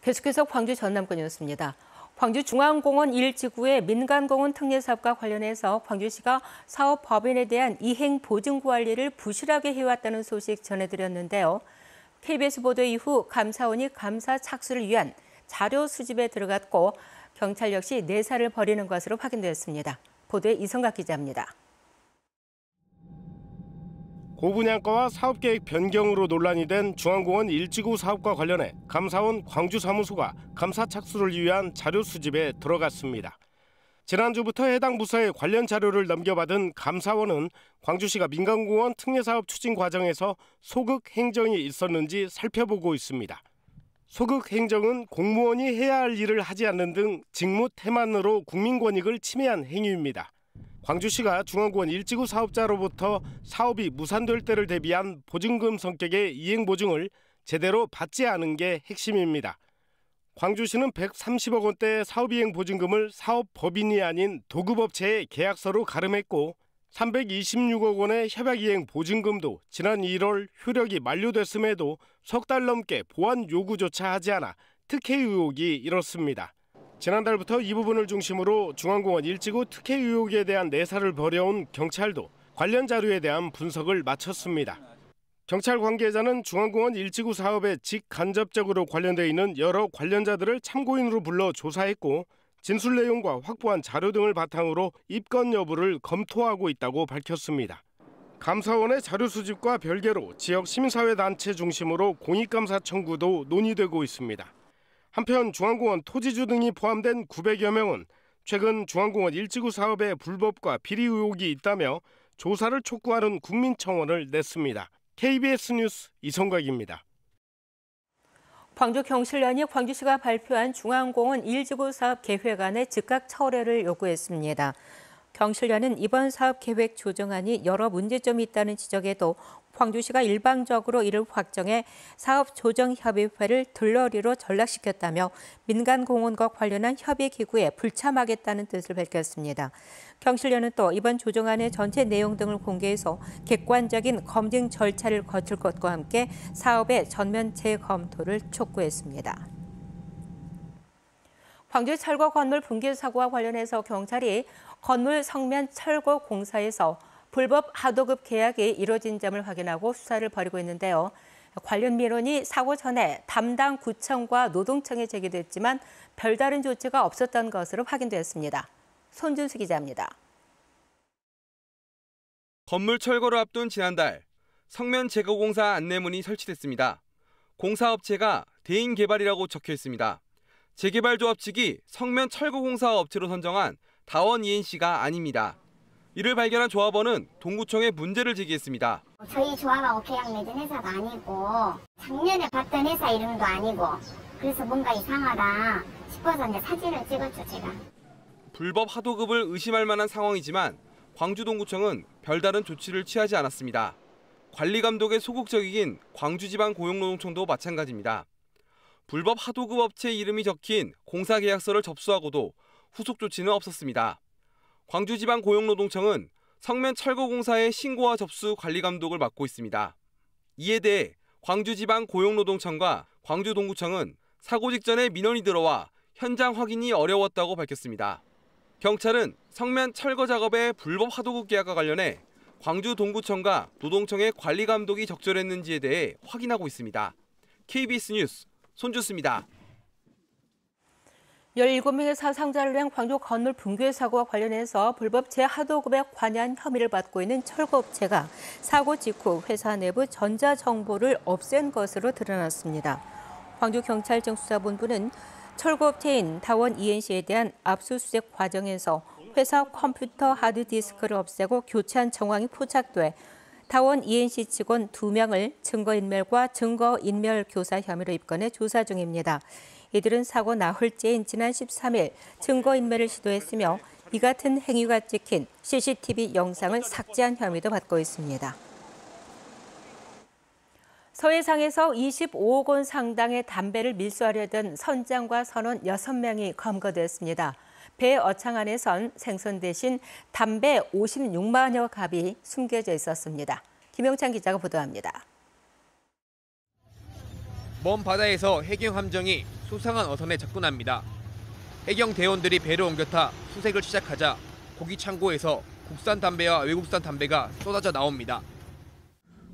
계속해서 광주 전남권 뉴스입니다. 광주 중앙공원 1지구의 민간공원 특례사업과 관련해서 광주시가 사업 법인에 대한 이행 보증 관리를 부실하게 해왔다는 소식 전해드렸는데요. KBS 보도 이후 감사원이 감사 착수를 위한 자료 수집에 들어갔고 경찰 역시 내사를 벌이는 것으로 확인되었습니다. 보도에 이성각 기자입니다. 고분양가와 사업계획 변경으로 논란이 된 중앙공원 1지구 사업과 관련해 감사원 광주사무소가 감사 착수를 위한 자료 수집에 들어갔습니다. 지난주부터 해당 부서에 관련 자료를 넘겨받은 감사원은 광주시가 민간공원 특례사업 추진 과정에서 소극 행정이 있었는지 살펴보고 있습니다. 소극 행정은 공무원이 해야 할 일을 하지 않는 등 직무 태만으로 국민 권익을 침해한 행위입니다. 광주시가 중앙공원 1지구 사업자로부터 사업이 무산될 때를 대비한 보증금 성격의 이행보증을 제대로 받지 않은 게 핵심입니다. 광주시는 130억 원대의 사업이행보증금을 사업법인이 아닌 도급업체에 계약서로 가름했고 326억 원의 협약이행보증금도 지난 1월 효력이 만료됐음에도 석 달 넘게 보완 요구조차 하지 않아 특혜 의혹이 일었습니다. 지난달부터 이 부분을 중심으로 중앙공원 1지구 특혜 의혹에 대한 내사를 벌여온 경찰도 관련 자료에 대한 분석을 마쳤습니다. 경찰 관계자는 중앙공원 1지구 사업에 직간접적으로 관련돼 있는 여러 관련자들을 참고인으로 불러 조사했고 진술 내용과 확보한 자료 등을 바탕으로 입건 여부를 검토하고 있다고 밝혔습니다. 감사원의 자료 수집과 별개로 지역 시민사회단체 중심으로 공익감사 청구도 논의되고 있습니다. 한편 중앙공원 토지주 등이 포함된 900여 명은 최근 중앙공원 1지구 사업의 불법과 비리 의혹이 있다며 조사를 촉구하는 국민청원을 냈습니다. KBS 뉴스 이성각입니다. 광주경실련이 광주시가 발표한 중앙공원 1지구 사업 계획안의 즉각 철회를 요구했습니다. 경실련은 이번 사업 계획 조정안이 여러 문제점이 있다는 지적에도 광주시가 일방적으로 이를 확정해 사업조정협의회를 들러리로 전락시켰다며 민간공원과 관련한 협의기구에 불참하겠다는 뜻을 밝혔습니다. 경실련은 또 이번 조정안의 전체 내용 등을 공개해서 객관적인 검증 절차를 거칠 것과 함께 사업의 전면 재검토를 촉구했습니다. 광주 철거 건물 붕괴 사고와 관련해서 경찰이 건물 성면 철거 공사에서 불법 하도급 계약이 이뤄진 점을 확인하고 수사를 벌이고 있는데요. 관련 민원이 사고 전에 담당 구청과 노동청에 제기됐지만 별다른 조치가 없었던 것으로 확인되었습니다. 손준수 기자입니다. 건물 철거를 앞둔 지난달 성면 제거공사 안내문이 설치됐습니다. 공사업체가 대인개발이라고 적혀 있습니다. 재개발조합 측이 성면 철거공사 업체로 선정한 다원 ENC가 아닙니다. 이를 발견한 조합원은 동구청에 문제를 제기했습니다. 저희 조합하고 계약 맺은 회사도 아니고 작년에 봤던 회사 이름도 아니고 그래서 뭔가 이상하다 싶어서 이제 사진을 찍었죠, 제가. 불법 하도급을 의심할 만한 상황이지만 광주 동구청은 별다른 조치를 취하지 않았습니다. 관리 감독에 소극적이긴 광주지방고용노동청도 마찬가지입니다. 불법 하도급 업체 이름이 적힌 공사계약서를 접수하고도 후속 조치는 없었습니다. 광주지방고용노동청은 성면 철거공사의 신고와 접수 관리 감독을 맡고 있습니다. 이에 대해 광주지방고용노동청과 광주동구청은 사고 직전에 민원이 들어와 현장 확인이 어려웠다고 밝혔습니다. 경찰은 성면 철거 작업의 불법 하도급 계약과 관련해 광주동구청과 노동청의 관리 감독이 적절했는지에 대해 확인하고 있습니다. KBS 뉴스 손준수입니다. 17명의 사상자를 낸 광주 건물 붕괴 사고와 관련해서 불법 재하도급에 관여한 혐의를 받고 있는 철거업체가 사고 직후 회사 내부 전자정보를 없앤 것으로 드러났습니다. 광주경찰청 수사본부는 철거업체인 다원 ENC에 대한 압수수색 과정에서 회사 컴퓨터 하드디스크를 없애고 교체한 정황이 포착돼 다원 ENC 직원 2명을 증거인멸과 증거인멸 교사 혐의로 입건해 조사 중입니다. 이들은 사고 나흘째인 지난 13일 증거인멸을 시도했으며 이 같은 행위가 찍힌 CCTV 영상을 삭제한 혐의도 받고 있습니다. 서해상에서 25억 원 상당의 담배를 밀수하려던 선장과 선원 6명이 검거됐습니다. 배 어창 안에선 생선 대신 담배 56만여 갑이 숨겨져 있었습니다. 김영찬 기자가 보도합니다. 먼 바다에서 해경 함정이 수상한 어선에 접근합니다. 해경 대원들이 배를 옮겨 타 수색을 시작하자 고기 창고에서 국산 담배와 외국산 담배가 쏟아져 나옵니다.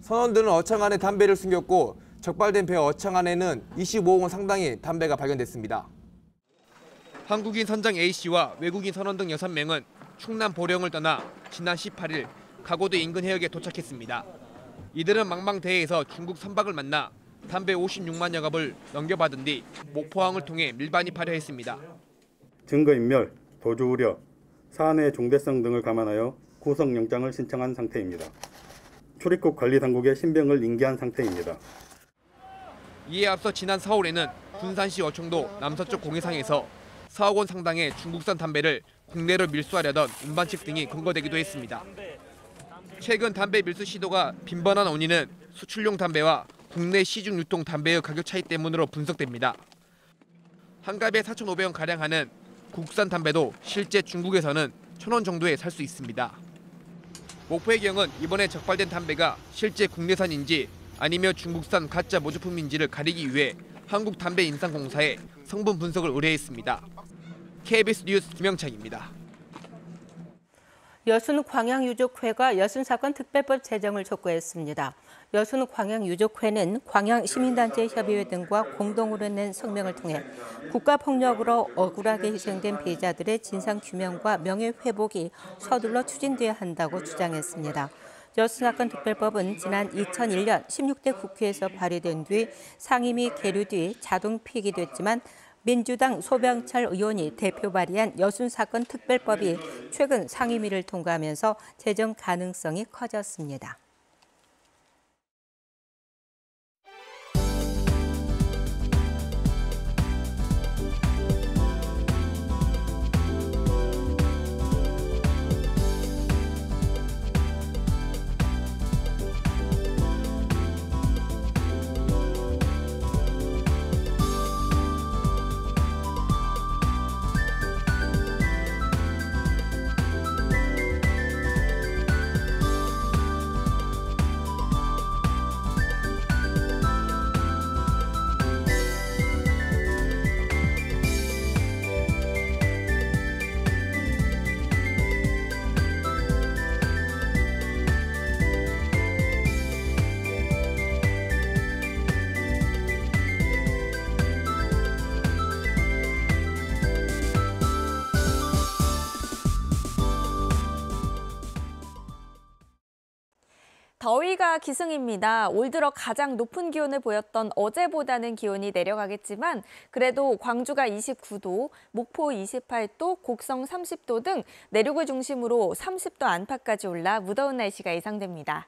선원들은 어창 안에 담배를 숨겼고 적발된 배 어창 안에는 25억 원 상당의 담배가 발견됐습니다. 한국인 선장 A씨와 외국인 선원 등 6명은 충남 보령을 떠나 지난 18일 가고도 인근 해역에 도착했습니다. 이들은 망망대해에서 중국 선박을 만나 담배 56만여 갑을 넘겨받은 뒤 목포항을 통해 밀반입하려 했습니다. 증거인멸, 도주 우려, 사안의 중대성 등을 감안하여 구속영장을 신청한 상태입니다. 출입국 관리당국의 신병을 인계한 상태입니다. 이에 앞서 지난 4월에는 군산시 어청도 남서쪽 공해상에서 4억 원 상당의 중국산 담배를 국내로 밀수하려던 운반책 등이 검거되기도 했습니다. 최근 담배 밀수 시도가 빈번한 원인은 수출용 담배와 국내 시중 유통 담배의 가격 차이 때문으로 분석됩니다. 한 갑에 4,500원 가량 하는 국산 담배도 실제 중국에서는 1,000원 정도에 살 수 있습니다. 목포해경은 이번에 적발된 담배가 실제 국내산인지 아니면 중국산 가짜 모조품인지를 가리기 위해 한국담배인상공사에 성분 분석을 의뢰했습니다. KBS 뉴스 김영창입니다. 여순광양유족회가 여순사건 특별법 제정을 촉구했습니다. 여순광양유족회는 광양시민단체협의회 등과 공동으로 낸 성명을 통해 국가폭력으로 억울하게 희생된 피해자들의 진상규명과 명예회복이 서둘러 추진돼야 한다고 주장했습니다. 여순사건 특별법은 지난 2001년 16대 국회에서 발의된 뒤 상임위 계류 뒤 자동 폐기됐지만 민주당 소병철 의원이 대표 발의한 여순사건 특별법이 최근 상임위를 통과하면서 제정 가능성이 커졌습니다. 더위가 기승입니다. 올 들어 가장 높은 기온을 보였던 어제보다는 기온이 내려가겠지만 그래도 광주가 29도, 목포 28도, 곡성 30도 등 내륙을 중심으로 30도 안팎까지 올라 무더운 날씨가 예상됩니다.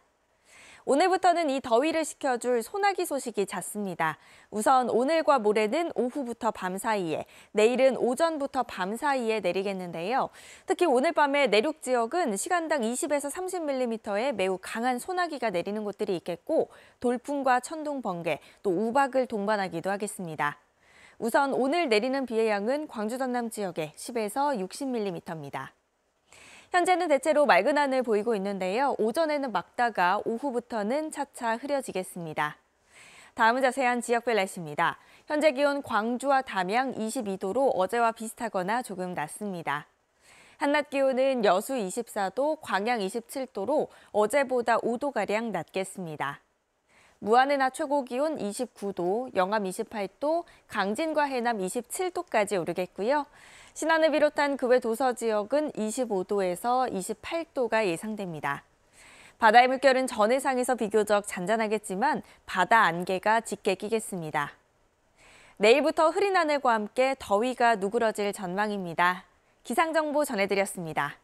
오늘부터는 이 더위를 식혀줄 소나기 소식이 잦습니다. 우선 오늘과 모레는 오후부터 밤 사이에, 내일은 오전부터 밤 사이에 내리겠는데요. 특히 오늘 밤에 내륙 지역은 시간당 20에서 30mm의 매우 강한 소나기가 내리는 곳들이 있겠고 돌풍과 천둥, 번개, 또 우박을 동반하기도 하겠습니다. 우선 오늘 내리는 비의 양은 광주 전남 지역에 10에서 60mm입니다. 현재는 대체로 맑은 하늘 보이고 있는데요. 오전에는 맑다가 오후부터는 차차 흐려지겠습니다. 다음은 자세한 지역별 날씨입니다. 현재 기온 광주와 담양 22도로 어제와 비슷하거나 조금 낮습니다. 한낮 기온은 여수 24도, 광양 27도로 어제보다 5도가량 낮겠습니다. 무안의 낮 최고 기온 29도, 영암 28도, 강진과 해남 27도까지 오르겠고요. 신안을 비롯한 그 외 도서 지역은 25도에서 28도가 예상됩니다. 바다의 물결은 전해상에서 비교적 잔잔하겠지만 바다 안개가 짙게 끼겠습니다. 내일부터 흐린 하늘과 함께 더위가 누그러질 전망입니다. 기상정보 전해드렸습니다.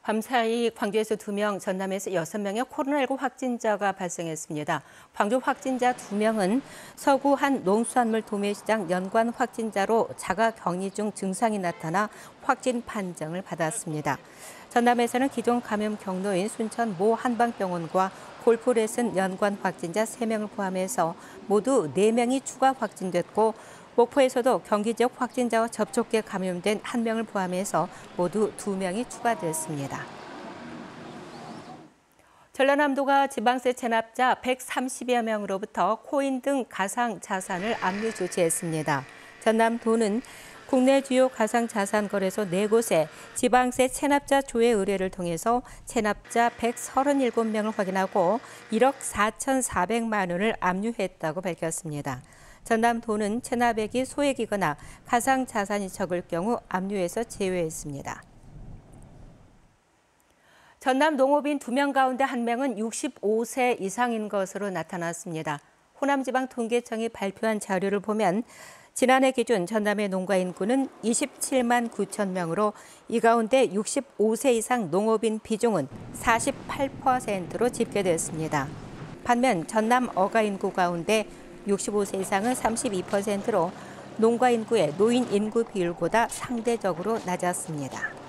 밤사이 광주에서 2명, 전남에서 6명의 코로나19 확진자가 발생했습니다. 광주 확진자 2명은 서구 한 농수산물 도매시장 연관 확진자로 자가격리 중 증상이 나타나 확진 판정을 받았습니다. 전남에서는 기존 감염 경로인 순천 모 한방병원과 골프레슨 연관 확진자 3명을 포함해서 모두 4명이 추가 확진됐고 목포에서도 경기 지역 확진자와 접촉계 감염된 1명을 포함해서 모두 2명이 추가됐습니다. 전라남도가 지방세 체납자 130여 명으로부터 코인 등 가상 자산을 압류 조치했습니다. 전남도는 국내 주요 가상자산 거래소 4곳에 지방세 체납자 조회 의뢰를 통해서 체납자 137명을 확인하고 1억 4,400만 원을 압류했다고 밝혔습니다. 전남도는 체납액이 소액이거나 가상자산이 적을 경우 압류에서 제외했습니다. 전남 농업인 2명 가운데 1명은 65세 이상인 것으로 나타났습니다. 호남지방통계청이 발표한 자료를 보면 지난해 기준 전남의 농가 인구는 27만 9천 명으로 이 가운데 65세 이상 농업인 비중은 48%로 집계됐습니다. 반면 전남 어가 인구 가운데 65세 이상은 32%로 농가 인구의 노인 인구 비율보다 상대적으로 낮았습니다.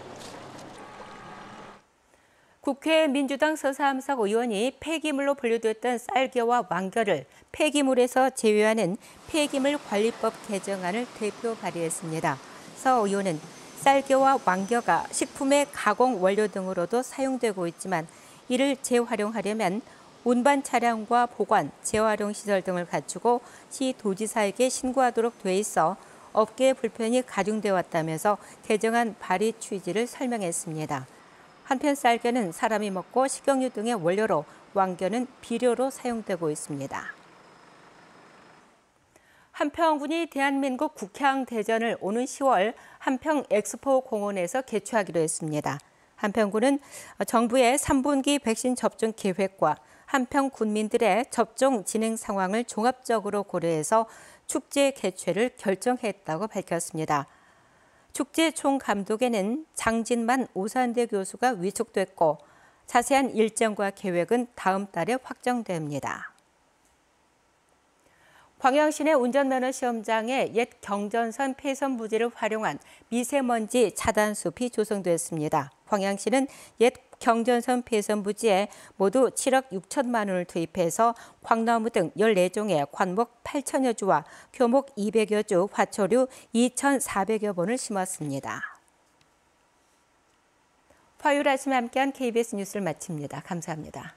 국회 민주당 서사함석 의원이 폐기물로 분류됐던 쌀겨와 왕겨를 폐기물에서 제외하는 폐기물 관리법 개정안을 대표 발의했습니다. 서 의원은 쌀겨와 왕겨가 식품의 가공 원료 등으로도 사용되고 있지만 이를 재활용하려면 운반 차량과 보관, 재활용 시설 등을 갖추고 시 도지사에게 신고하도록 돼 있어 업계의 불편이 가중돼 왔다면서 개정안 발의 취지를 설명했습니다. 한편 쌀겨는 사람이 먹고 식용유 등의 원료로, 왕겨는 비료로 사용되고 있습니다. 한평군이 대한민국 국향대전을 오는 10월 한평 엑스포 공원에서 개최하기로 했습니다. 한평군은 정부의 3분기 백신 접종 계획과 한평 군민들의 접종 진행 상황을 종합적으로 고려해서 축제 개최를 결정했다고 밝혔습니다. 축제 총감독에는 장진만 오산대 교수가 위촉됐고 자세한 일정과 계획은 다음 달에 확정됩니다. 광양시 내 운전면허 시험장에 옛 경전선 폐선 부지를 활용한 미세먼지 차단숲이 조성됐습니다. 광양시는 옛 경전선 폐선 부지에 모두 7억 6천만 원을 투입해서 광나무 등 14종의 관목 8천여 주와 교목 200여 주, 화초류 2,400여 본을 심었습니다. 화요일 아침에 함께한 KBS 뉴스를 마칩니다. 감사합니다.